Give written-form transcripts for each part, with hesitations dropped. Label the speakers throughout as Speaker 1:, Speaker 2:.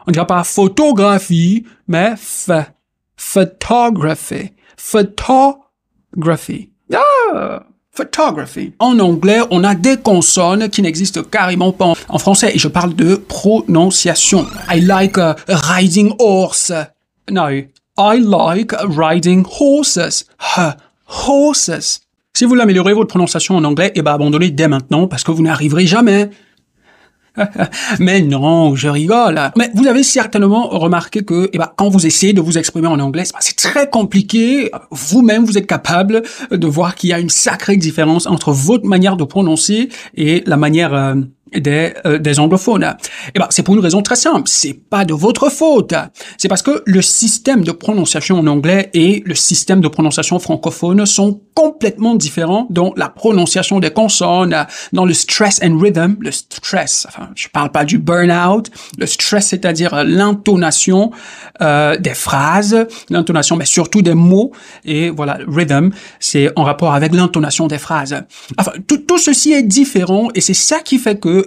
Speaker 1: On dira pas photographie, mais photography. Photography. Ah! Photography. En anglais, on a des consonnes qui n'existent carrément pas en français. Et je parle de prononciation. I like riding horse. No. I like riding horses. Horses. Si vous voulez améliorer votre prononciation en anglais, eh ben abandonnez dès maintenant parce que vous n'arriverez jamais. Mais non, je rigole. Mais vous avez certainement remarqué que quand vous essayez de vous exprimer en anglais, c'est très compliqué. Vous-même, vous êtes capable de voir qu'il y a une sacrée différence entre votre manière de prononcer et la manière des anglophones. C'est pour une raison très simple. C'est pas de votre faute. C'est parce que le système de prononciation en anglais et le système de prononciation francophone sont complètement différents dans la prononciation des consonnes, dans le stress and rhythm, le stress. Enfin, je parle pas du burn-out. Le stress, c'est-à-dire l'intonation des phrases, l'intonation, mais surtout des mots. Et voilà, rhythm, c'est en rapport avec l'intonation des phrases. Enfin, tout ceci est différent et c'est ça qui fait que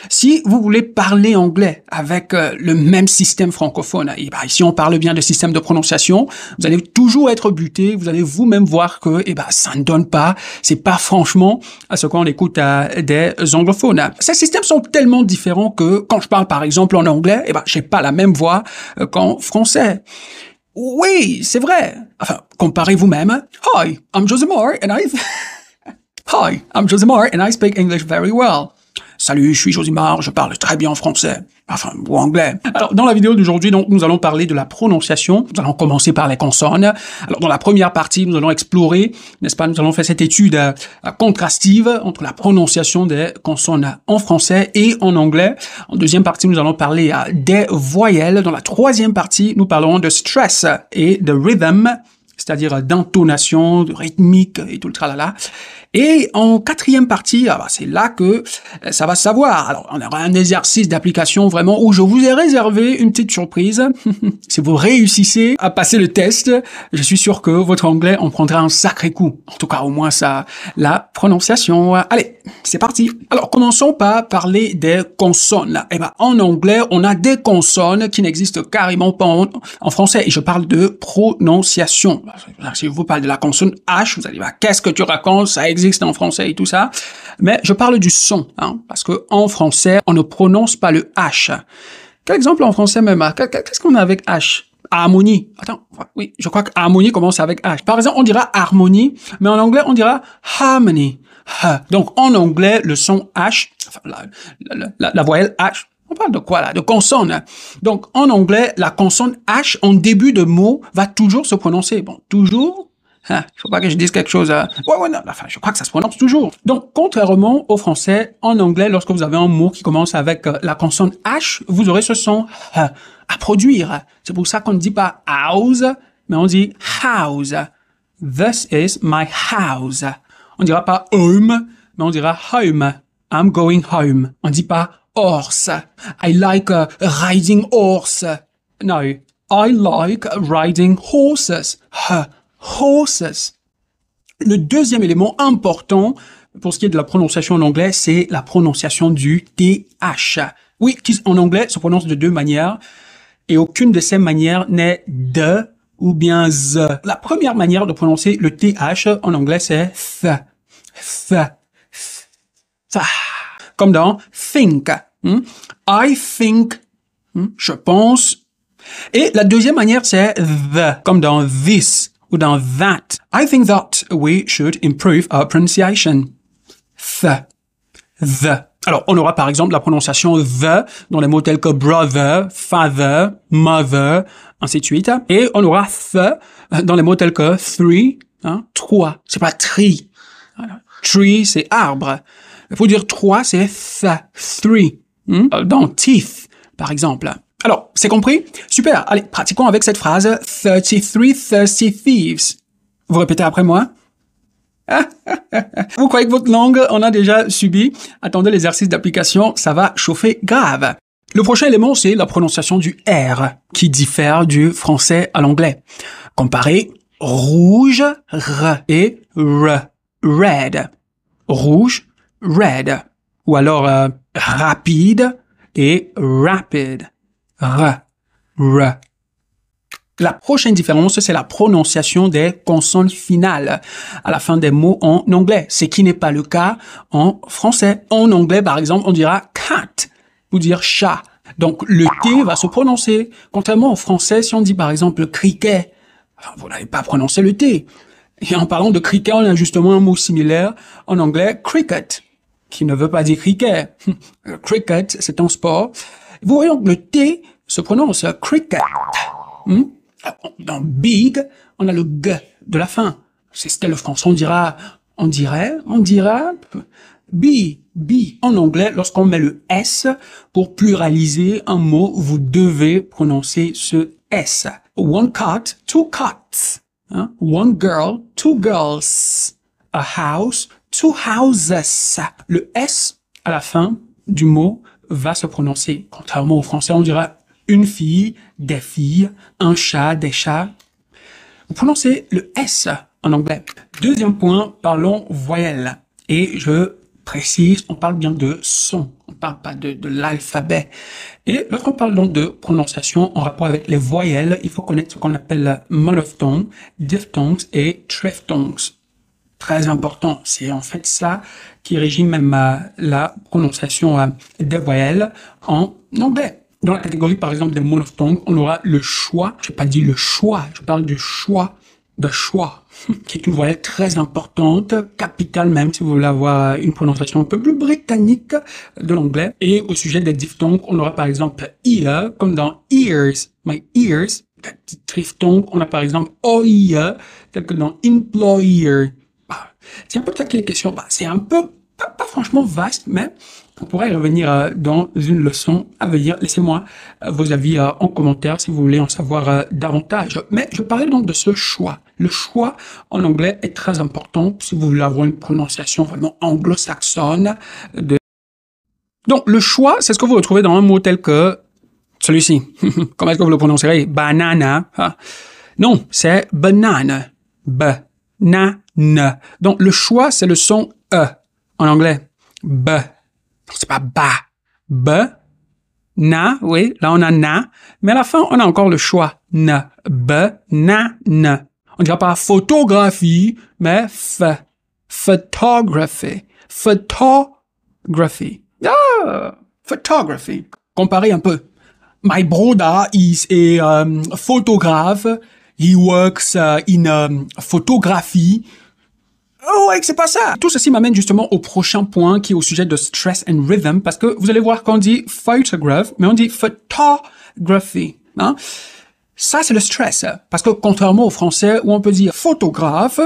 Speaker 1: si vous voulez parler anglais avec le même système francophone, ici on parle bien de système de prononciation, vous allez toujours être buté, vous allez vous-même voir que ça ne donne pas, c'est pas franchement à ce qu'on écoute des anglophones. Ces systèmes sont tellement différents que quand je parle par exemple en anglais, j'ai pas la même voix qu'en français. Oui, c'est vrai. Enfin, comparez vous-même. Hi, I'm Josemar and I speak English very well. Salut, je suis Josimar, je parle très bien français, ou anglais. Alors, dans la vidéo d'aujourd'hui, donc, nous allons parler de la prononciation. Nous allons commencer par les consonnes. Alors, dans la première partie, nous allons explorer, n'est-ce pas, nous allons faire cette étude contrastive entre la prononciation des consonnes en français et en anglais. En deuxième partie, nous allons parler des voyelles. Dans la troisième partie, nous parlerons de stress et de rhythm, c'est-à-dire d'intonation, de rythmique et tout le tralala. Et en quatrième partie, c'est là que ça va se savoir. Alors, on aura un exercice d'application vraiment où je vous ai réservé une petite surprise. Si vous réussissez à passer le test, je suis sûr que votre anglais en prendra un sacré coup. En tout cas, au moins ça, la prononciation. Allez, c'est parti. Alors, commençons par parler des consonnes. En anglais, on a des consonnes qui n'existent carrément pas en français. Et je parle de prononciation. Si je vous parle de la consonne H, vous allez dire, qu'est-ce que tu racontes? Ça existe en français et tout ça. Mais je parle du son, parce que en français, on ne prononce pas le H. Quel exemple en français même? Qu'est-ce qu'on a avec H? Harmonie. Attends, oui, je crois que harmonie commence avec H. Par exemple, on dira harmonie, mais en anglais, on dira harmony. Donc, en anglais, le son H, la voyelle H, on parle de quoi là? De consonne. Donc, en anglais, la consonne H en début de mot va toujours se prononcer. Bon, toujours. Il faut pas que je dise quelque chose. Non, je crois que ça se prononce toujours. Donc, contrairement au français, en anglais, lorsque vous avez un mot qui commence avec la consonne H, vous aurez ce son à produire. C'est pour ça qu'on ne dit pas house, mais on dit house. This is my house. On ne dira pas home, mais on dira home. I'm going home. On ne dit pas horse. I like riding horse. No, I like riding horses. Horses. Le deuxième élément important pour ce qui est de la prononciation en anglais, c'est la prononciation du TH. Oui, qui en anglais se prononce de deux manières et aucune de ces manières n'est de ou bien the. La première manière de prononcer le TH en anglais, c'est th. Comme dans think. I think. Je pense. Et la deuxième manière, c'est the, comme dans this. Ou dans that. I think that we should improve our pronunciation. The. Alors, on aura par exemple la prononciation the dans les mots tels que brother, father, mother, ainsi de suite. Et on aura the dans les mots tels que three, trois. C'est pas tree. Tree, c'est arbre. Il faut dire trois, c'est three. Dans teeth, par exemple. Alors, c'est compris? Super. Allez, pratiquons avec cette phrase. 33 thirsty thieves. Vous répétez après moi? Vous croyez que votre langue en a déjà subi? Attendez l'exercice d'application, ça va chauffer grave. Le prochain élément, c'est la prononciation du R, qui diffère du français à l'anglais. Comparez rouge, R, et R, red. Rouge, red. Ou alors rapide et rapid. R. R. La prochaine différence, c'est la prononciation des consonnes finales à la fin des mots en anglais, ce qui n'est pas le cas en français. En anglais, par exemple, on dira cat ou dire chat. Donc, le T va se prononcer. Contrairement au français, si on dit par exemple criquet, vous n'allez pas prononcer le T. Et en parlant de cricket, on a justement un mot similaire en anglais, cricket, qui ne veut pas dire cricket. Cricket, c'est un sport. Vous voyez, donc, le T se prononce cricket. Dans big, on a le G de la fin. Si c'était le français, on dira B. En anglais, lorsqu'on met le S pour pluraliser un mot, vous devez prononcer ce S. One cat, two cats. One girl, two girls. A house, two houses. Le S à la fin du mot va se prononcer. Contrairement au français, on dira une fille, des filles, un chat, des chats. Vous prononcez le S en anglais. Deuxième point, parlons voyelles. Et je précise, on parle bien de son. On ne parle pas de l'alphabet. Et lorsqu'on parle donc de prononciation en rapport avec les voyelles, il faut connaître ce qu'on appelle monophthongs, diphthongs et triphthongs. Très important. C'est en fait ça qui régit même la prononciation des voyelles en anglais. Dans la catégorie, par exemple, des monophthongs, on aura le schwa. Je n'ai pas dit le choix, je parle du choix, de choix, qui est une voyelle très importante, capitale même, si vous voulez avoir une prononciation un peu plus britannique de l'anglais. Et au sujet des diphthongs, on aura par exemple ear, comme dans ears, my ears. Triphthong, on a par exemple OIE, tel que dans employer. C'est un peu ça que les questions, c'est un peu, pas franchement vaste, mais on pourrait y revenir dans une leçon à venir. Laissez-moi vos avis en commentaire si vous voulez en savoir davantage. Mais je parlais donc de ce choix. Le choix en anglais est très important si vous voulez avoir une prononciation vraiment anglo-saxonne. Donc le choix, c'est ce que vous retrouvez dans un mot tel que celui-ci. Comment est-ce que vous le prononcerez? Banana. Non, c'est banane. B-na-ne. Donc le choix, c'est le son E en anglais. B. C'est pas ba. B. Na, oui, là on a na. Mais à la fin, on a encore le choix. Ne. B. Na. Ne. On dira pas photographie, mais f. Photography. Photography. Ah, photography. Comparez un peu. My brother is a photograph. He works in photography. Oh ouais, c'est pas ça. Tout ceci m'amène justement au prochain point qui est au sujet de stress and rhythm parce que vous allez voir qu'on dit photograph, mais on dit photography. Ça, c'est le stress. Parce que contrairement au français où on peut dire photographe.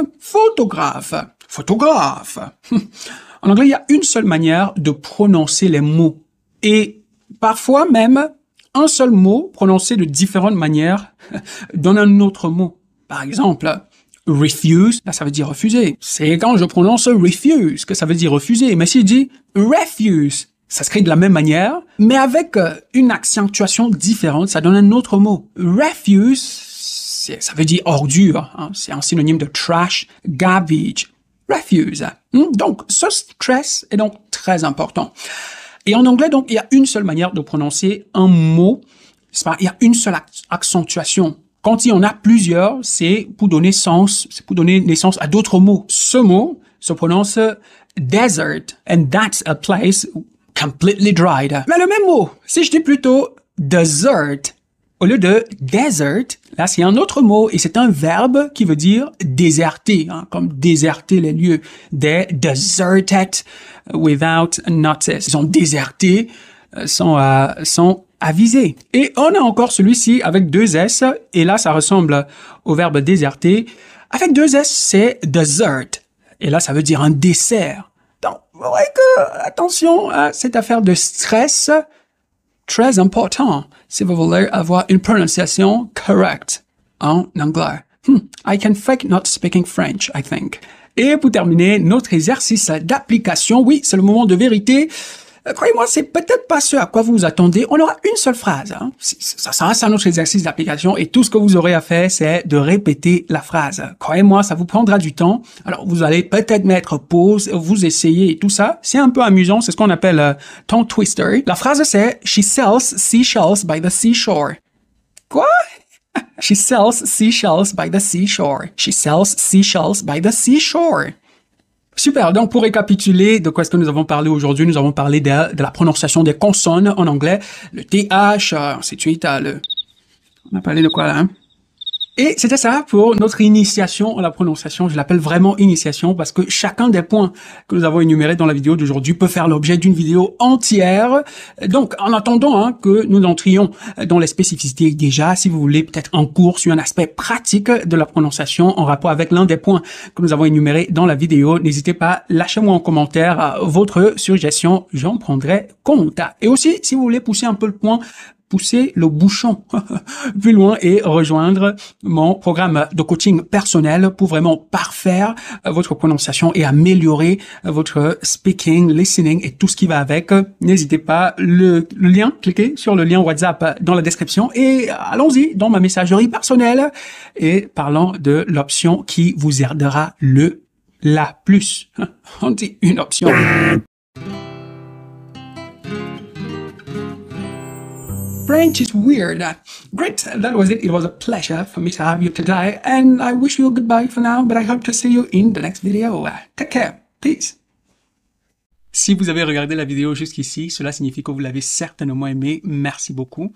Speaker 1: En anglais, il y a une seule manière de prononcer les mots. Et parfois même, un seul mot prononcé de différentes manières donne un autre mot. Par exemple, refuse, là, ça veut dire refuser. C'est quand je prononce refuse que ça veut dire refuser. Mais si je dis refuse, ça s'écrit de la même manière, mais avec une accentuation différente, ça donne un autre mot. Refuse, ça veut dire ordure. C'est un synonyme de trash, garbage. Refuse. Donc, ce stress est donc très important. Et en anglais, donc, il y a une seule manière de prononcer un mot. Il y a une seule accentuation. Quand il y en a plusieurs, c'est pour donner naissance à d'autres mots. Ce mot se prononce desert, and that's a place completely dried. Mais le même mot, si je dis plutôt desert, au lieu de desert, là c'est un autre mot et c'est un verbe qui veut dire déserter, comme déserter les lieux. They deserted without notice. Ils ont déserté sans aviser. Et on a encore celui-ci avec deux S, et là, ça ressemble au verbe déserter. Avec deux S, c'est dessert. Et là, ça veut dire un dessert. Donc, vous voyez que, attention à cette affaire de stress, très important, si vous voulez avoir une prononciation correcte en anglais. I can fake not speaking French, I think. Et pour terminer, notre exercice d'application, oui, c'est le moment de vérité. Croyez-moi, c'est peut-être pas ce à quoi vous vous attendez. On aura une seule phrase. Ça reste un autre exercice d'application et tout ce que vous aurez à faire, c'est de répéter la phrase. Croyez-moi, ça vous prendra du temps. Alors, vous allez peut-être mettre pause, vous essayez et tout ça. C'est un peu amusant. C'est ce qu'on appelle tongue twister. La phrase, c'est « She sells seashells by the seashore ». Quoi? She sells seashells by the seashore. She sells seashells by the seashore. Super, donc pour récapituler de quoi est-ce que nous avons parlé aujourd'hui, nous avons parlé de la prononciation des consonnes en anglais, le TH, ainsi de suite, on a parlé de quoi là, hein? Et c'était ça pour notre initiation à la prononciation. Je l'appelle vraiment initiation parce que chacun des points que nous avons énumérés dans la vidéo d'aujourd'hui peut faire l'objet d'une vidéo entière. Donc, en attendant que nous entrions dans les spécificités déjà, si vous voulez peut-être en cours sur un aspect pratique de la prononciation en rapport avec l'un des points que nous avons énumérés dans la vidéo, n'hésitez pas, lâchez-moi en commentaire votre suggestion, j'en prendrai compte. Et aussi, si vous voulez pousser un peu le point, pousser le bouchon plus loin et rejoindre mon programme de coaching personnel pour vraiment parfaire votre prononciation et améliorer votre speaking, listening et tout ce qui va avec. N'hésitez pas, le lien, cliquez sur le lien WhatsApp dans la description et allons-y dans ma messagerie personnelle et parlant de l'option qui vous aidera la plus. On dit une option. French is weird. Great, that was it. It was a pleasure for me to have you today, and I wish you goodbye for now, but I hope to see you in the next video. Take care. Peace. Si vous avez regardé la vidéo jusqu'ici, cela signifie que vous l'avez certainement aimé. Merci beaucoup.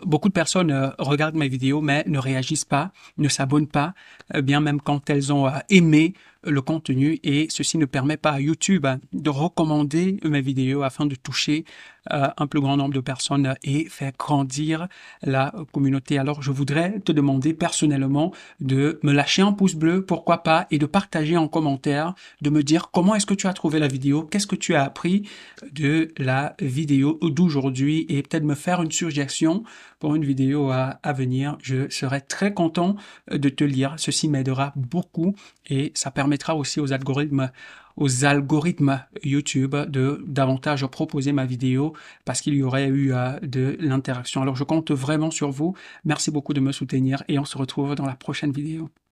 Speaker 1: Beaucoup de personnes regardent mes vidéos, mais ne réagissent pas, ne s'abonnent pas, bien même quand elles ont aimé le contenu, et ceci ne permet pas à YouTube de recommander mes vidéos afin de toucher un plus grand nombre de personnes et faire grandir la communauté. Alors, je voudrais te demander personnellement de me lâcher un pouce bleu, pourquoi pas, et de partager en commentaire, de me dire comment est-ce que tu as trouvé la vidéo, qu'est-ce que tu as appris de la vidéo d'aujourd'hui, et peut-être me faire une suggestion pour une vidéo à venir. Je serai très content de te lire. Ceci m'aidera beaucoup et ça permettra aussi aux algorithmes YouTube de davantage proposer ma vidéo parce qu'il y aurait eu de l'interaction. Alors je compte vraiment sur vous. Merci beaucoup de me soutenir et on se retrouve dans la prochaine vidéo.